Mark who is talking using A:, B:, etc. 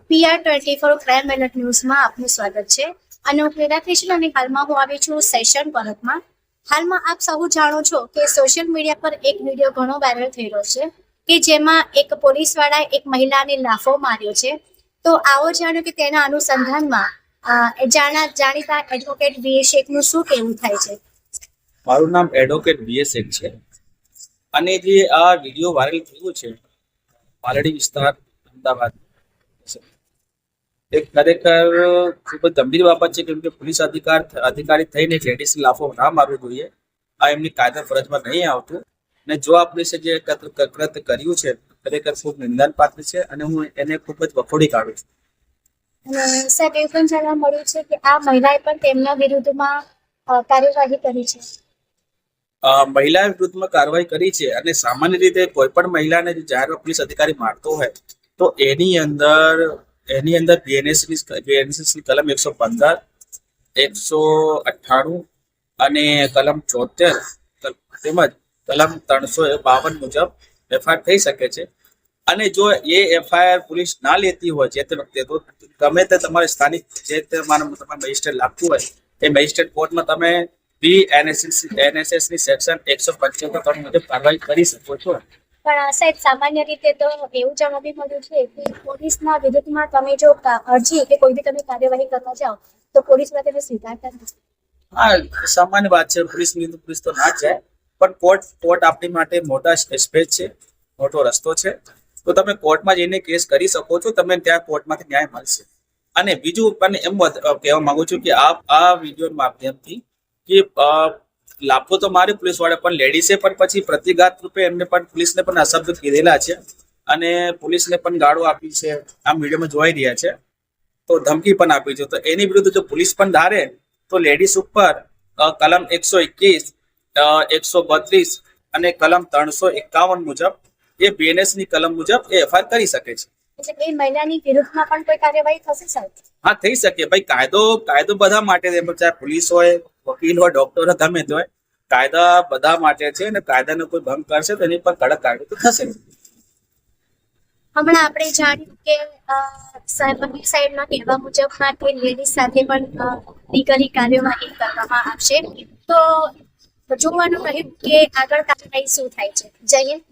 A: PR24 crime alert ન્યૂઝમાં આપનું સ્વાગત છે અને હું પ્રેરણા કૃષ્ણ અને હાલમાં હું આવી છું સેશન પરતમાં. હાલમાં આપ સૌ જાણો છો કે સોશિયલ મીડિયા પર એક વિડીયો ઘણો વાયરલ થઈ રહ્યો છે કે જેમાં એક પોલીસવાળાએ એક મહિલાને લાફો માર્યો છે. તો આવો જાણો કે તેના અનુસંધાનમાં જાણીતા એડવોકેટ વીએ શેખનું શું કહેવું થાય છે.
B: મારું નામ એડવોકેટ વીએ શેખ છે અને જે આ વિડીયો વાયરલ થયો છે પાલડી વિસ્તાર અમદાવાદ એક ખરેખર ખૂબ જ ગંભીર બાબત છે, કેમ કે પોલીસ અધિકારી થઈને લેડીઝને લાફો ના મારવો જોઈએ. આ એમની કાયદા ફરજમાં નહીં આવતું અને જો આ પોલીસે જે કૃત્ય કર્યું છે ખરેખર ખૂબ નિંદનપાત્ર છે અને હું એને ખૂબ જ વખોડી કાઢું છું.
A: અને સાહેબ એવું પણ જાણવા મળ્યું છે કે આ મહિલાએ પણ તેમના વિરુદ્ધમાં કાર્યવાહી કરી છે.
B: મહિલા વિરુદ્ધમાં કાર્યવાહી કરી છે અને સામાન્ય રીતે કોઈ પણ મહિલાને જાહેર પોલીસ અધિકારી મારતો હોય તો એની અંદર બીએનએસની કલમ 115, 198 અને કલમ 74 તેમજ કલમ 352 મુજબ એફઆઈઆર થઈ શકે છે. અને જો એ એફઆઈઆર પોલીસ ના લેતી હોય જે તે વખતે તો ગમે તે તમારે સ્થાનિક જે તમારે મેજિસ્ટ્રેટ લાગતું હોય એ મેજિસ્ટ્રેટ કોર્ટમાં તમે એનએસએસની સેક્શન 175 મુજબ કાર્યવાહી કરી શકો છો.
A: પણ સાહેબ સામાન્ય રીતે તો એવું જાણવા મળ્યું છે કે પોલીસના વિરુદ્ધમાં તમે જો અરજી કે કોઈ બી તમે કાર્યવાહી કરવા જાઓ તો પોલીસ તેને સ્વીકારતા નથી.
B: હા, સામાન્ય વાત છે. પોલીસ તો ના જ જાય, પણ કોર્ટ આપણી માટે મોટા સ્પેસ છે, મોટો રસ્તો છે. તો તમે કોર્ટમાં જઈને કેસ કરી શકો છો, તમને ત્યાં કોર્ટમાંથી ન્યાય મળશે. અને બીજું પણ એમ કહેવા માંગુ છું કે આ વિડીયો માધ્યમથી કે લાભો તો મારે પોલીસ વાળા પણ લેડીઝે પણ પછી પ્રતિઘાત રૂપે એમને પણ પોલીસને પણ અશબ્દ કીધેલા છે અને પોલીસને પણ ગાળો આપી છે. આ વિડીયોમાં જોઈ રહ્યા છે. તો ધમકી પણ આપી છે. તો એની વિરુદ્ધ જો પોલીસ પણ ધારે તો લેડીઝ ઉપર કલમ 121, 132 અને કલમ 351 મુજબ એ બીએનએસની કલમ મુજબ એ એફઆઈઆર કરી શકે છે.
A: એટલે એ મહિલાની વિરુદ્ધમાં પણ કોઈ કાર્યવાહી થશે સાહેબ?
B: હા, થઈ શકે. ભાઈ કાયદો બધા માટે છે, ચાહે પોલીસ હોય, વકીલ હોય, ડોક્ટર હોય, ગમે તે હોય, કાયદા બધા માટે છે અને કાયદાનો કોઈ ભંગ કરશે તો એની પર કડક કાયદો તો થશે.
A: હમણાં આપણે જાણ્યું કે વકીલ સાહેબના કહેવા મુજબમાં કે લેડીઝ સાથે પણ લીગલી કાર્યવાહી કરવામાં આવશે. તો જોવાનું રહ્યું કે આગળ કાર્યવાહી શું થાય છે. જય હિન્દ.